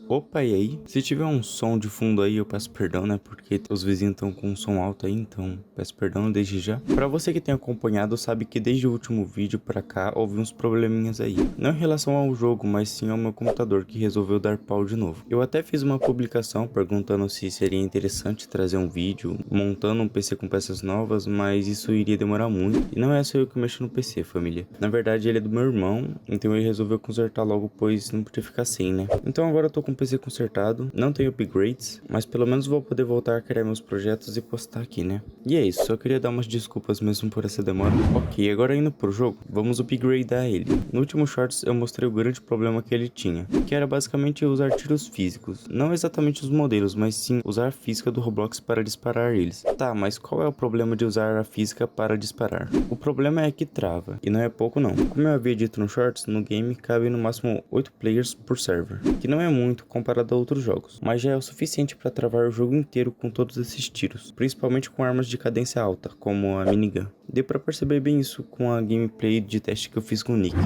Opa, e aí? Se tiver um som de fundo aí, eu peço perdão, né? Porque os vizinhos estão com um som alto aí, então peço perdão desde já. Pra você que tem acompanhado, sabe que desde o último vídeo pra cá houve uns probleminhas aí. Não em relação ao jogo, mas sim ao meu computador que resolveu dar pau de novo. Eu até fiz uma publicação perguntando se seria interessante trazer um vídeo montando um PC com peças novas, mas isso iria demorar muito. E não é só eu que mexo no PC, família. Na verdade, ele é do meu irmão, então ele resolveu consertar logo, pois não podia ficar sem, né? Então agora eu tô com o PC consertado, não tenho upgrades, mas pelo menos vou poder voltar a criar meus projetos e postar aqui, né? E é isso, só queria dar umas desculpas mesmo por essa demora. Ok, agora indo pro jogo, vamos upgradear ele. No último shorts eu mostrei o grande problema que ele tinha, que era basicamente usar tiros físicos. Não exatamente os modelos, mas sim usar a física do Roblox para disparar eles. Tá, mas qual é o problema de usar a física para disparar? O problema é que trava, e não é pouco não. Como eu havia dito no shorts, no game cabe no máximo 8 players por server, que não é muito comparado a outros jogos, mas já é o suficiente para travar o jogo inteiro com todos esses tiros, principalmente com armas de cadência alta, como a minigun. Deu pra perceber bem isso com a gameplay de teste que eu fiz com o Nick.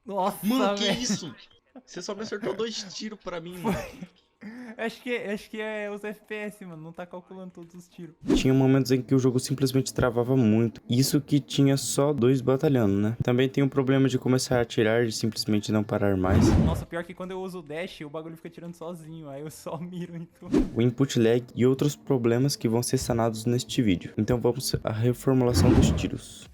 Nossa, Mano, que velho. isso? Você só me acertou 2 tiros pra mim, mano. Acho que é os FPS, mano. Não tá calculando todos os tiros. Tinha momentos em que o jogo simplesmente travava muito, isso que tinha só 2 batalhando, né? Também tem o problema de começar a atirar e simplesmente não parar mais. Nossa, pior que quando eu uso o dash, o bagulho fica tirando sozinho. Aí eu só miro em tudo. O input lag e outros problemas que vão ser sanados neste vídeo. Então vamos à reformulação dos tiros.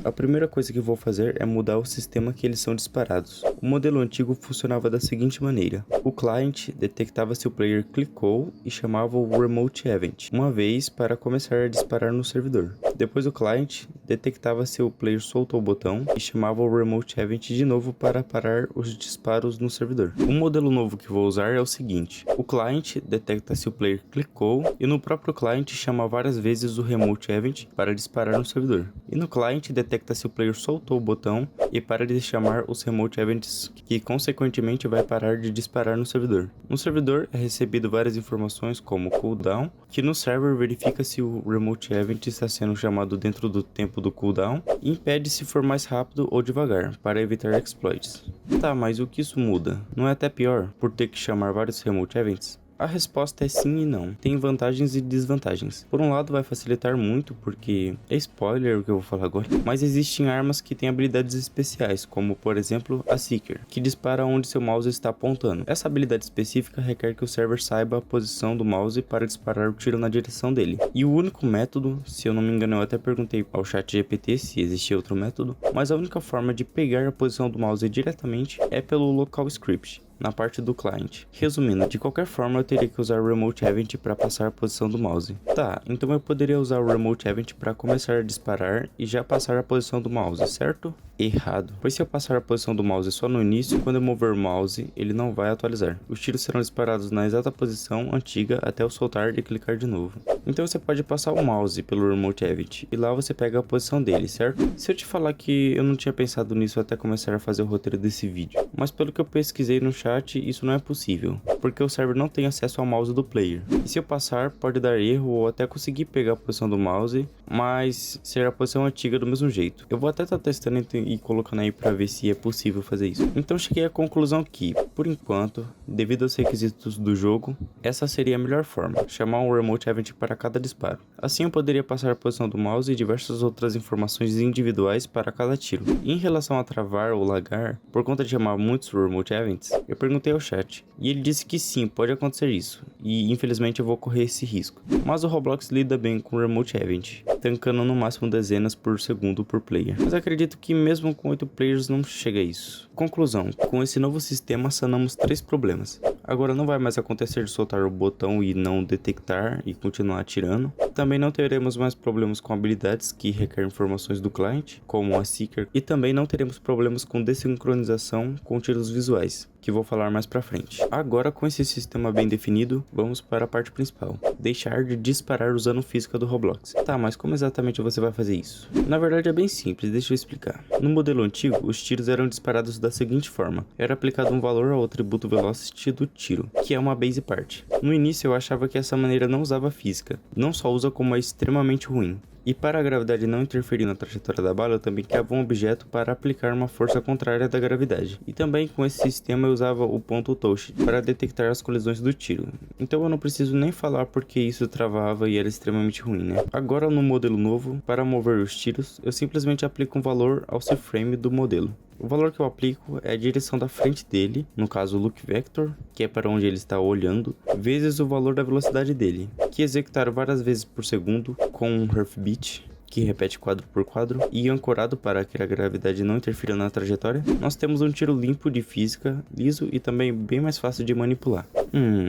A primeira coisa que vou fazer é mudar o sistema que eles são disparados. O modelo antigo funcionava da seguinte maneira: o client detectava se o player clicou e chamava o Remote Event uma vez para começar a disparar no servidor. Depois o client detectava se o player soltou o botão e chamava o Remote Event de novo para parar os disparos no servidor. O modelo novo que vou usar é o seguinte: o client detecta se o player clicou e no próprio client chama várias vezes o Remote Event para disparar no servidor. E no client detecta se o player soltou o botão e para de chamar os Remote Events, que consequentemente vai parar de disparar no servidor. No servidor é recebido várias informações como cooldown, que no server verifica se o Remote Event está sendo chamado dentro do tempo do cooldown e impede se for mais rápido ou devagar, para evitar exploits. Tá, mas o que isso muda? Não é até pior, por ter que chamar vários Remote Events? A resposta é sim e não. Tem vantagens e desvantagens. Por um lado vai facilitar muito, porque é spoiler o que eu vou falar agora, mas existem armas que têm habilidades especiais, como por exemplo a Seeker, que dispara onde seu mouse está apontando. Essa habilidade específica requer que o server saiba a posição do mouse para disparar o tiro na direção dele. E o único método, se eu não me engano eu até perguntei ao chat GPT se existia outro método, mas a única forma de pegar a posição do mouse diretamente é pelo local script, na parte do client. Resumindo, de qualquer forma eu teria que usar o Remote Event para passar a posição do mouse. Tá, então eu poderia usar o Remote Event para começar a disparar e já passar a posição do mouse, certo? Errado, pois se eu passar a posição do mouse só no início, quando eu mover o mouse, ele não vai atualizar. Os tiros serão disparados na exata posição antiga até eu soltar e clicar de novo. Então você pode passar o mouse pelo Remote Event e lá você pega a posição dele, certo? Se eu te falar que eu não tinha pensado nisso até começar a fazer o roteiro desse vídeo, mas pelo que eu pesquisei no chat, isso não é possível, porque o server não tem acesso ao mouse do player. E se eu passar, pode dar erro ou até conseguir pegar a posição do mouse, mas ser a posição antiga do mesmo jeito. Eu vou até estar testando e colocando aí para ver se é possível fazer isso. Então cheguei à conclusão que, por enquanto, devido aos requisitos do jogo, essa seria a melhor forma: chamar um Remote Event para cada disparo. Assim eu poderia passar a posição do mouse e diversas outras informações individuais para cada tiro. E em relação a travar ou lagar, por conta de chamar muitos Remote Events, eu perguntei ao chat, e ele disse que sim, pode acontecer isso, e infelizmente eu vou correr esse risco. Mas o Roblox lida bem com o Remote Event, tancando no máximo dezenas por segundo por player. Mas acredito que mesmo com 8 players não chega a isso. Conclusão, com esse novo sistema sanamos 3 problemas. Agora não vai mais acontecer de soltar o botão e não detectar e continuar atirando. Também não teremos mais problemas com habilidades que requerem informações do cliente, como a Seeker, e também não teremos problemas com desincronização com tiros visuais, que vou falar mais pra frente. Agora, com esse sistema bem definido, vamos para a parte principal: deixar de disparar usando física do Roblox. Tá, mas como exatamente você vai fazer isso? Na verdade é bem simples, deixa eu explicar. No modelo antigo, os tiros eram disparados da seguinte forma: era aplicado um valor ao atributo velocity do tiro, que é uma base part. No início eu achava que essa maneira não usava física, não só usa como é extremamente ruim. E para a gravidade não interferir na trajetória da bala, eu também criava um objeto para aplicar uma força contrária da gravidade. E também com esse sistema eu usava o ponto touch para detectar as colisões do tiro. Então eu não preciso nem falar porque isso travava e era extremamente ruim, né? Agora no modelo novo, para mover os tiros, eu simplesmente aplico um valor ao C-frame do modelo. O valor que eu aplico é a direção da frente dele, no caso o look vector, que é para onde ele está olhando, vezes o valor da velocidade dele, que é executado várias vezes por segundo com um heartbeat, que repete quadro por quadro, e ancorado para que a gravidade não interfira na trajetória, nós temos um tiro limpo de física, liso e também bem mais fácil de manipular.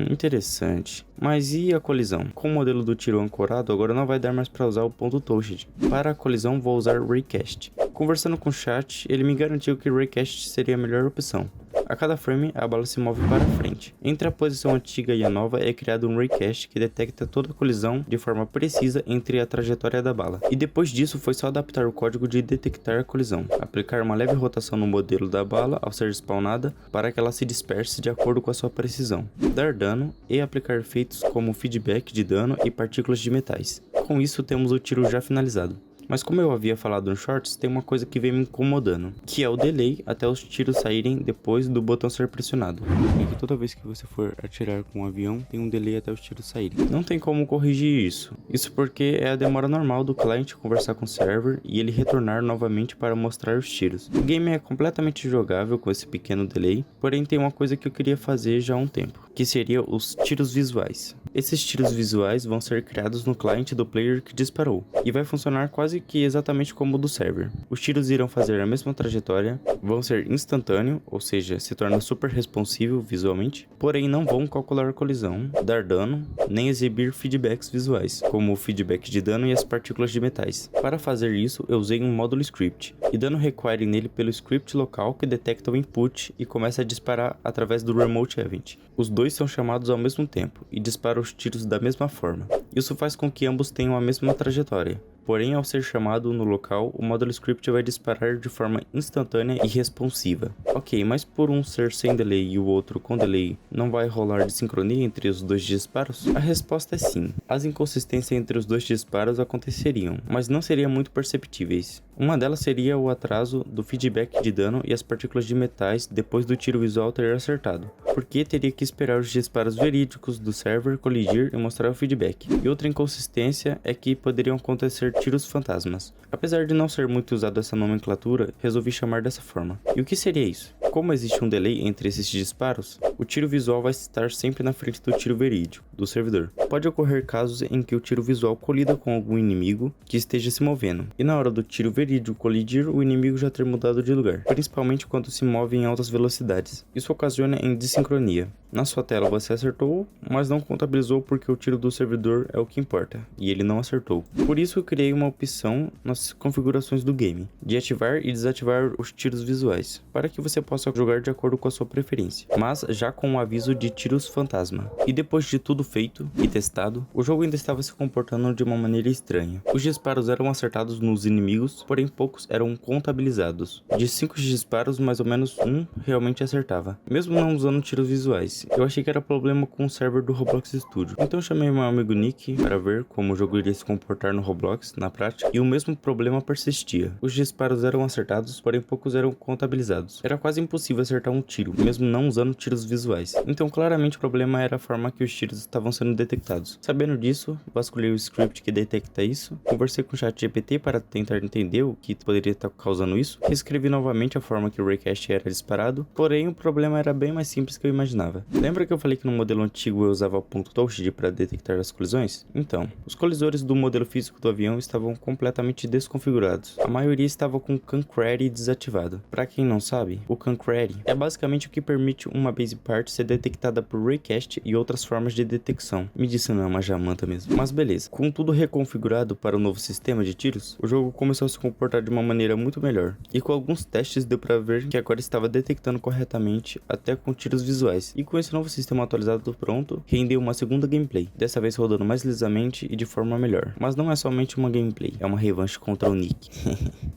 Interessante. Mas e a colisão? Com o modelo do tiro ancorado, agora não vai dar mais para usar o ponto touched. Para a colisão vou usar Raycast. Conversando com o chat, ele me garantiu que Raycast seria a melhor opção. A cada frame, a bala se move para frente. Entre a posição antiga e a nova é criado um Raycast que detecta toda a colisão de forma precisa entre a trajetória da bala. E depois disso foi só adaptar o código de detectar a colisão, aplicar uma leve rotação no modelo da bala ao ser spawnada para que ela se disperse de acordo com a sua precisão, dar dano e aplicar efeitos como feedback de dano e partículas de metais. Com isso temos o tiro já finalizado. Mas como eu havia falado no Shorts, tem uma coisa que vem me incomodando, que é o delay até os tiros saírem depois do botão ser pressionado. É que toda vez que você for atirar com um avião, tem um delay até os tiros saírem. Não tem como corrigir isso. Isso porque é a demora normal do cliente conversar com o server e ele retornar novamente para mostrar os tiros. O game é completamente jogável com esse pequeno delay, porém tem uma coisa que eu queria fazer já há um tempo, que seria os tiros visuais. Esses tiros visuais vão ser criados no cliente do player que disparou, e vai funcionar quase que exatamente como o do server. Os tiros irão fazer a mesma trajetória, vão ser instantâneo, ou seja, se torna super responsivo visualmente, porém não vão calcular a colisão, dar dano, nem exibir feedbacks visuais, como o feedback de dano e as partículas de metais. Para fazer isso, eu usei um módulo script, e dano require nele pelo script local que detecta o input e começa a disparar através do remote event. Os dois são chamados ao mesmo tempo, e disparam os tiros da mesma forma. Isso faz com que ambos tenham a mesma trajetória. Porém, ao ser chamado no local, o módulo script vai disparar de forma instantânea e responsiva. Ok, mas por um ser sem delay e o outro com delay, não vai rolar desincronia entre os dois disparos? A resposta é sim. As inconsistências entre os dois disparos aconteceriam, mas não seriam muito perceptíveis. Uma delas seria o atraso do feedback de dano e as partículas de metais depois do tiro visual ter acertado, porque teria que esperar os disparos verídicos do server colidir e mostrar o feedback. E outra inconsistência é que poderiam acontecer tiros fantasmas. Apesar de não ser muito usado essa nomenclatura, resolvi chamar dessa forma. E o que seria isso? Como existe um delay entre esses disparos, o tiro visual vai estar sempre na frente do tiro verídico, do servidor. Pode ocorrer casos em que o tiro visual colida com algum inimigo que esteja se movendo, e na hora do tiro verídico colidir, o inimigo já ter mudado de lugar, principalmente quando se move em altas velocidades. Isso ocasiona em desincronia. Na sua tela você acertou, mas não contabilizou porque o tiro do servidor é o que importa, e ele não acertou. Por isso eu criei uma opção nas configurações do game, de ativar e desativar os tiros visuais, para que você possa jogar de acordo com a sua preferência, mas já com um aviso de tiros fantasma. E depois de tudo feito e testado, o jogo ainda estava se comportando de uma maneira estranha. Os disparos eram acertados nos inimigos, porém poucos eram contabilizados. De 5 disparos, mais ou menos um realmente acertava, mesmo não usando tiros visuais. Eu achei que era problema com o server do Roblox Studio, então chamei meu amigo Nick para ver como o jogo iria se comportar no Roblox na prática, e o mesmo problema persistia. Os disparos eram acertados, porém poucos eram contabilizados. Era quase impossível acertar um tiro, mesmo não usando tiros visuais. Então claramente o problema era a forma que os tiros estavam sendo detectados. Sabendo disso, vasculhei o script que detecta isso, conversei com o ChatGPT para tentar entender o que poderia estar causando isso, reescrevi novamente a forma que o Raycast era disparado, porém o problema era bem mais simples que eu imaginava. Lembra que eu falei que no modelo antigo eu usava o ponto touched para detectar as colisões? Então, os colisores do modelo físico do avião estavam completamente desconfigurados. A maioria estava com o Concrete desativado. Para quem não sabe, o Concrete é basicamente o que permite uma base part ser detectada por Raycast e outras formas de detecção. Me disse não é uma jamanta mesmo. Mas beleza, com tudo reconfigurado para o novo sistema de tiros, o jogo começou a se comportar de uma maneira muito melhor. E com alguns testes deu para ver que agora estava detectando corretamente até com tiros visuais. E com esse novo sistema atualizado pronto, rendeu uma segunda gameplay, dessa vez rodando mais lisamente e de forma melhor. Mas não é somente uma gameplay, é uma revanche contra o Nick.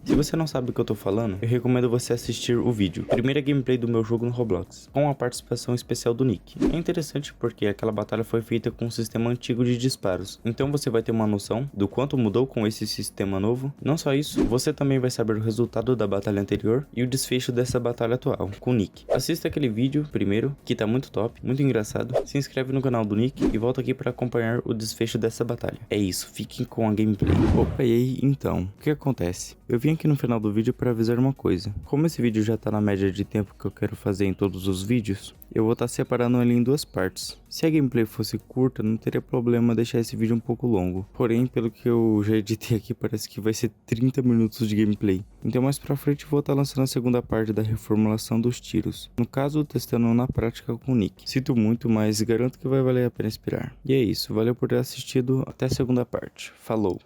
Se você não sabe o que eu tô falando, eu recomendo você assistir o vídeo. Primeira gameplay do meu jogo no Roblox, com a participação especial do Nick. É interessante porque aquela batalha foi feita com um sistema antigo de disparos, então você vai ter uma noção do quanto mudou com esse sistema novo. Não só isso, você também vai saber o resultado da batalha anterior e o desfecho dessa batalha atual, com o Nick. Assista aquele vídeo primeiro, que tá muito top, muito engraçado. Se inscreve no canal do Nick e volta aqui para acompanhar o desfecho dessa batalha. É isso, fiquem com a gameplay. Opa, e aí, então, o que acontece? Eu vim aqui no final do vídeo para avisar uma coisa. Como esse vídeo já tá na média de tempo que eu quero fazer em todos os vídeos, eu vou estar separando ele em duas partes. Se a gameplay fosse curta, não teria problema deixar esse vídeo um pouco longo. Porém, pelo que eu já editei aqui, parece que vai ser 30 minutos de gameplay. Então mais pra frente eu vou estar lançando a segunda parte da reformulação dos tiros. No caso, testando na prática com o Nick. Sinto muito, mas garanto que vai valer a pena esperar. E é isso, valeu por ter assistido, até a segunda parte. Falou!